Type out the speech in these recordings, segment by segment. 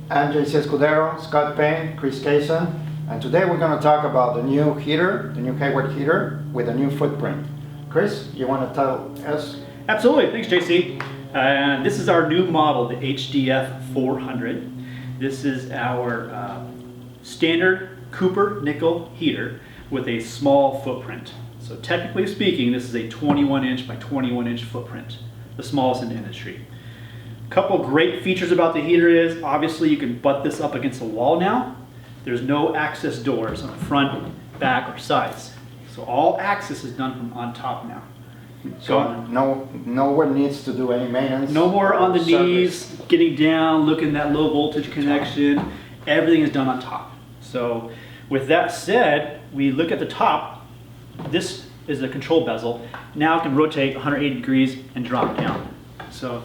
I'm JC Escudero, Scott Payne, Chris Cason, and today we're going to talk about the new heater, the new Hayward heater with a new footprint. Chris, you want to tell us? Absolutely, thanks JC. This is our new model, the HDF 400. This is our standard Cooper nickel heater with a small footprint. So technically speaking, this is a 21 inch by 21 inch footprint, the smallest in the industry. A couple great features about the heater is, obviously you can butt this up against the wall now. There's no access doors on the front, back, or sides. So all access is done from on top now. So no one needs to do any maintenance? No more on the service. knees, getting down, looking at that low voltage connection. Everything is done on top. So with that said, we look at the top. This is the control bezel. Now it can rotate 180 degrees and drop down. So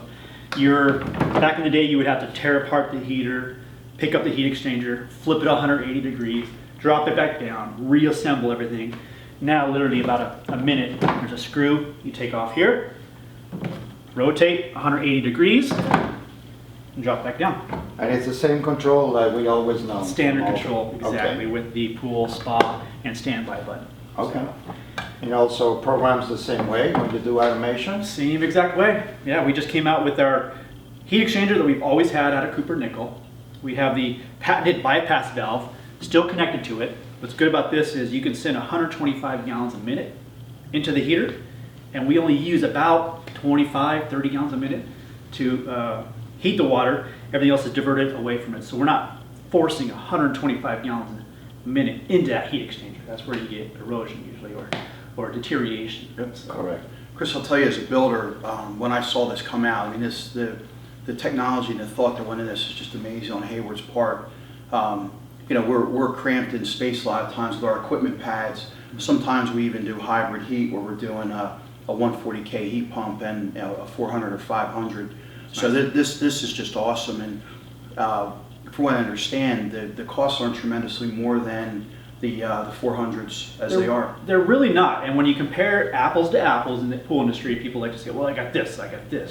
back in the day, you would have to tear apart the heater, pick up the heat exchanger, flip it 180 degrees, drop it back down, reassemble everything. Now literally about a minute, there's a screw you take off here, rotate 180 degrees, and drop back down. And it's the same control like we always know? Standard control, exactly, Okay. with the pool, spa, and standby button. Okay. So, and also programs the same way when you do automation? same exact way. Yeah, we just came out with our heat exchanger that we've always had out of Cooper nickel. We have the patented bypass valve still connected to it. What's good about this is you can send 125 gallons a minute into the heater, and we only use about 25, 30 gallons a minute to heat the water. Everything else is diverted away from it. So we're not forcing 125 gallons a minute into that heat exchanger. That's where you get erosion usually, or deterioration. Yep. So, Correct. Chris, I'll tell you as a builder, when I saw this come out, I mean, the technology and the thought that went into this is just amazing on Hayward's part. You know, we're cramped in space a lot of times with our equipment pads. Sometimes we even do hybrid heat where we're doing a 140K heat pump and a 400 or 500. So this is just awesome. And from what I understand, the costs aren't tremendously more than the 400s as they are. They're really not. And when you compare apples to apples in the pool industry, people like to say, well, I got this,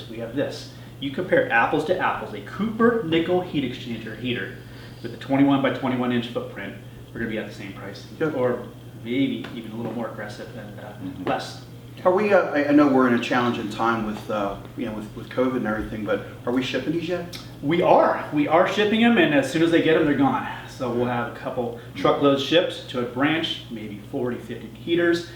we have this. You compare apples to apples, a Cooper nickel heat exchanger heater with a 21 by 21 inch footprint, we're going to be at the same price. Yep. Or maybe even a little more aggressive and less. Are we? I know we're in a challenging time with with COVID and everything, but are we shipping these yet? We are shipping them, and as soon as they get them, they're gone. So we'll have a couple truckloads shipped to a branch, maybe 40, 50 heaters,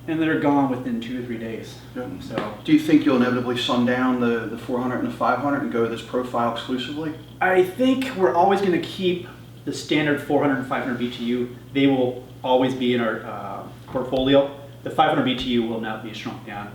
and they're gone within 2 or 3 days. Yep. So Do you think you'll inevitably sum down the 400 and the 500 and go this profile exclusively? I think we're always going to keep the standard 400 and 500 BTU. They will always be in our portfolio. The 500 BTU will not be shrunk down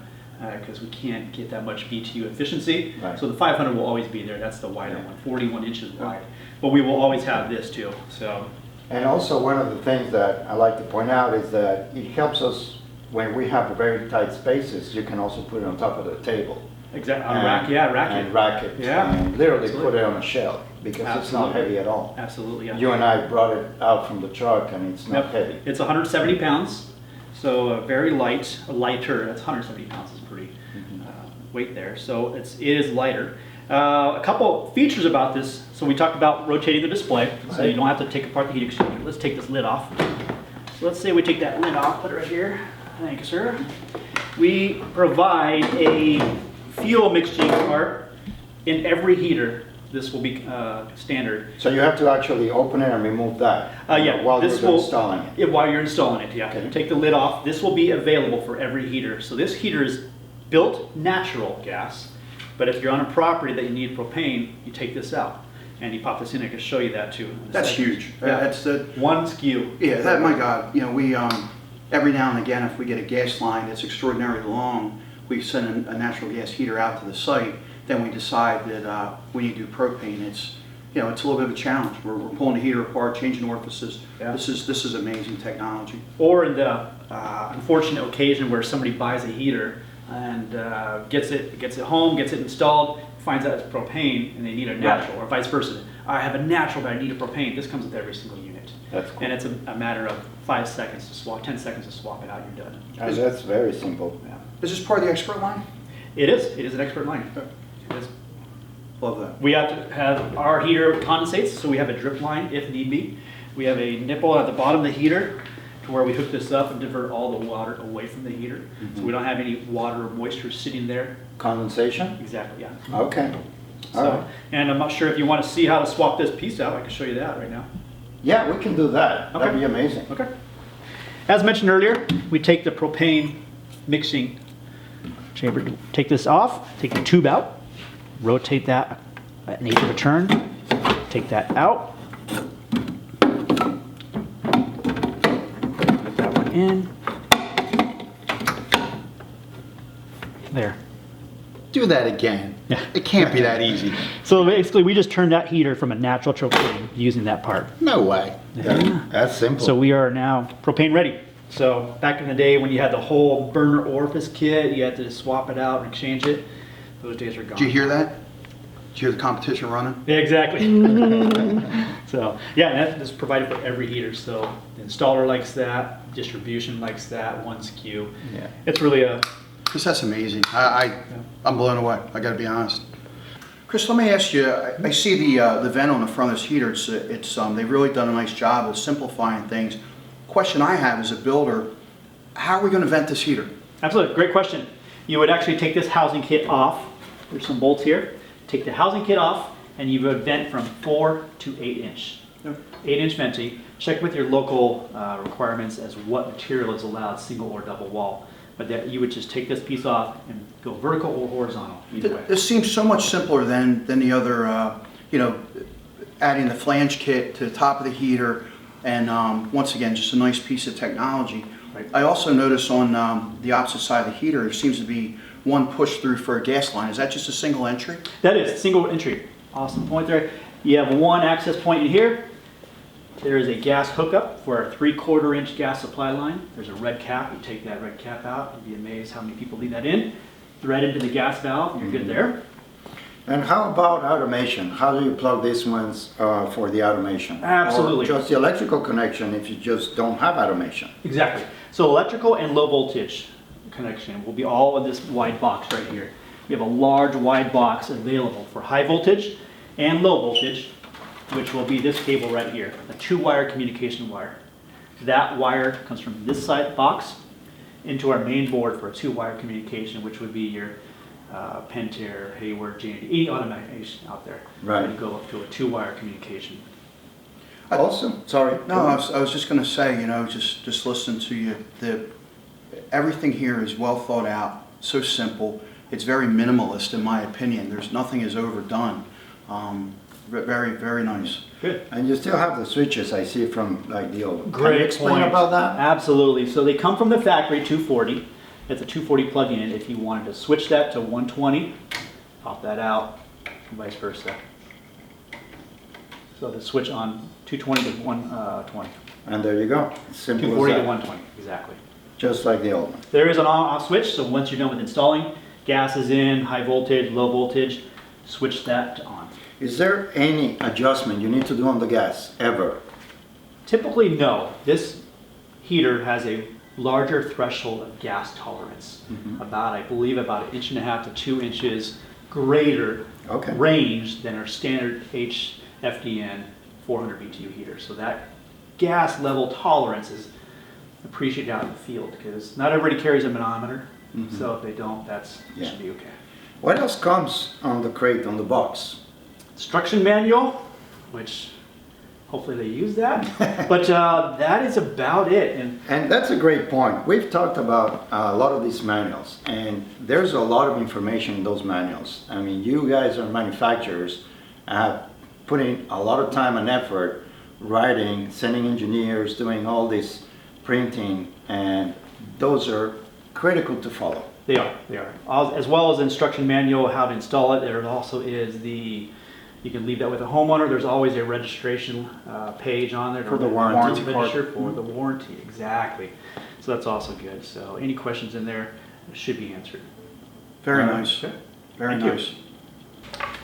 because we can't get that much BTU efficiency. Right. So the 500 will always be there. That's the wider one, 41 inches wide. But we will always have this too. So. And also one of the things that I like to point out is that it helps us when we have very tight spaces. You can also put it on top of the table. Exactly, on a rack, yeah, rack it. And rack it. Yeah. And literally Absolutely. put it on a shelf because it's not heavy at all. Absolutely, yeah. You and I brought it out from the truck and it's not heavy. It's 170 pounds, so very light, lighter. That's 170 pounds is pretty weight there. So it is lighter. A couple features about this. So we talked about rotating the display, so you don't have to take apart the heat exchanger. Let's take this lid off. So let's say we take that lid off, put it right here. Thank you, sir. We provide a fuel mixing part in every heater. This will be standard. So you have to actually open it and remove that Yeah, while this you're will, installing it. Yeah, while you're installing it, yeah. Okay. Take the lid off. This will be available for every heater. So this heater is built natural gas, but if you're on a property that you need propane, you take this out and you pop this in. I can show you that too. That's huge. Yeah. That's the One SKU. Yeah, that, my God, you know, we every now and again, if we get a gas line that's extraordinarily long, we send a natural gas heater out to the site. Then we decide that we need to do propane. It's it's a little bit of a challenge. We're pulling the heater apart, changing orifices. Yeah. This is amazing technology. Or in the unfortunate occasion where somebody buys a heater and gets it home, gets it installed, finds out it's propane and they need a natural, or vice versa. I have a natural, but I need a propane. This comes with every single unit. That's cool. And it's a matter of 5 seconds to swap, 10 seconds to swap it out, you're done. And that's very simple. Yeah. Is this part of the expert line? It is an expert line. It is. Love that. We have to have our heater condensates, so we have a drip line if need be. We have a nipple at the bottom of the heater to where we hook this up and divert all the water away from the heater. So we don't have any water or moisture sitting there. Condensation? Exactly, yeah. Okay. All So, right. and I'm not sure if you want to see how to swap this piece out. I can show you that right now. Yeah, we can do that. That'd Okay. be amazing. Okay. As mentioned earlier, we take the propane mixing chamber, take this off, take the tube out, rotate that at an eighth of a turn, take that out, put that one in. There. Do that again. Yeah. It can't be that easy. So basically, we just turned that heater from a natural propane using that part. No way. That's simple. So we are now propane ready. So back in the day when you had the whole burner orifice kit, you had to swap it out and exchange it. Those days are gone. Did you hear that? Did you hear the competition running? Yeah, exactly. So yeah, and that is provided for every heater. So the installer likes that, distribution likes that, one SKU. Yeah. It's really a Chris, that's amazing. I'm blown away. I got to be honest. Chris, let me ask you. I see the vent on the front of this heater. They've really done a nice job of simplifying things. Question I have as a builder: how are we going to vent this heater? absolutely great question. You would actually take this housing kit off. There's some bolts here. Take the housing kit off, and you would vent from 4 to 8 inch. 8-inch venting. Check with your local requirements as what material is allowed, single or double wall. But that you would just take this piece off and go vertical or horizontal, either way. This seems so much simpler than the other. Adding the flange kit to the top of the heater, and once again, just a nice piece of technology. Right. I also notice on the opposite side of the heater, there seems to be one push through for a gas line. Is that just a single entry? That is single entry. Awesome point there. You have one access point in here. There is a gas hookup for a 3/4 inch gas supply line. There's a red cap. You take that red cap out. You'd be amazed how many people leave that in. Thread into the gas valve, and you're good there. And how about automation? How do you plug these ones for the automation? Absolutely. Or just the electrical connection if you just don't have automation? Exactly. So electrical and low voltage connection will be all in this wide box right here. We have a large wide box available for high voltage and low voltage, which will be this cable right here, a 2-wire communication wire. That wire comes from this side box into our main board for a 2-wire communication, which would be your Pentair, Hayward, JC, any automation out there. Right. And go up to a 2-wire communication. Awesome. Sorry. No, I was just going to say, just listening to you, everything here is well thought out, so simple. It's very minimalist in my opinion. There's nothing is overdone. Very, very nice. Good. And you still have the switches I see from like the old. Can Great you explain point. about that? Absolutely. So they come from the factory 240. It's a 240 plug-in. If you wanted to switch that to 120, pop that out, and vice versa. So the switch on 220 to 120. And there you go. Simple 240 as to that. 120, exactly. Just like the old one. There is an on-off switch, so once you're done with installing, gas is in, high voltage, low voltage, switch that to on. Is there any adjustment you need to do on the gas ever? Typically, no. This heater has a larger threshold of gas tolerance. I believe about 1.5 to 2 inches greater Okay. range than our standard HFDN 400 BTU heater. So that gas level tolerance is appreciated out in the field because not everybody carries a manometer. So if they don't, that Yeah. should be okay. What else comes on the crate, on the box? Instruction manual, which hopefully they use that. But that is about it. And that's a great point. We've talked about a lot of these manuals, and there's a lot of information in those manuals. I mean, you guys are manufacturers, putting a lot of time and effort writing, sending engineers, doing all this printing, and those are critical to follow. They are. As well as the instruction manual, how to install it. There also is you can leave that with a homeowner. There's always a registration page on there. For the warranty part. Register for the warranty, exactly. So that's also good. So any questions in there should be answered. Very nice. Okay. Very Thank you. nice.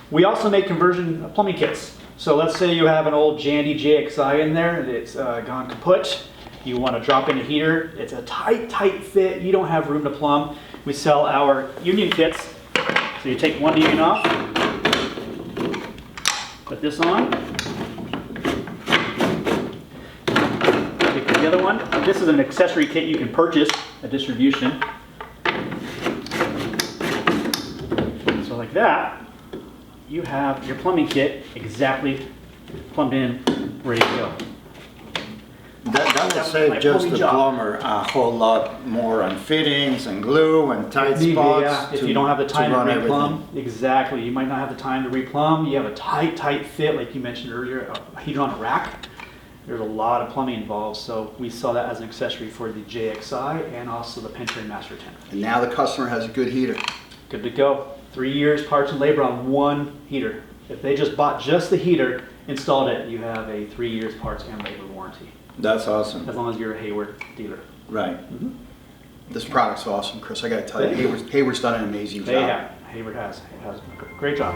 We also make conversion plumbing kits. So let's say you have an old Jandy JXI in there and it's gone kaput. You want to drop in a heater. It's a tight fit. You don't have room to plumb. We sell our union kits. So you take one union off, Put this on. Take the other one. This is an accessory kit you can purchase at distribution. So like that, you have your plumbing kit exactly plumbed in, ready to go. That will My save just plumbing the job. plumber a whole lot more on fittings and glue and tight spots. Yeah, if to- you don't have the time to run replumb, exactly. You might not have the time to replumb. You have a tight fit, like you mentioned earlier, a heater on a rack. There's a lot of plumbing involved, so we saw that as an accessory for the JXI and also the Payne Master 10. And now the customer has a good heater. Good to go. 3 years parts and labor on one heater. If they just bought just the heater, installed it, you have a 3 years parts and labor warranty, That's awesome. as long as you're a Hayward dealer. Right. This product's awesome, Chris. I gotta tell you, Hayward's done an amazing job. Hayward has a great job.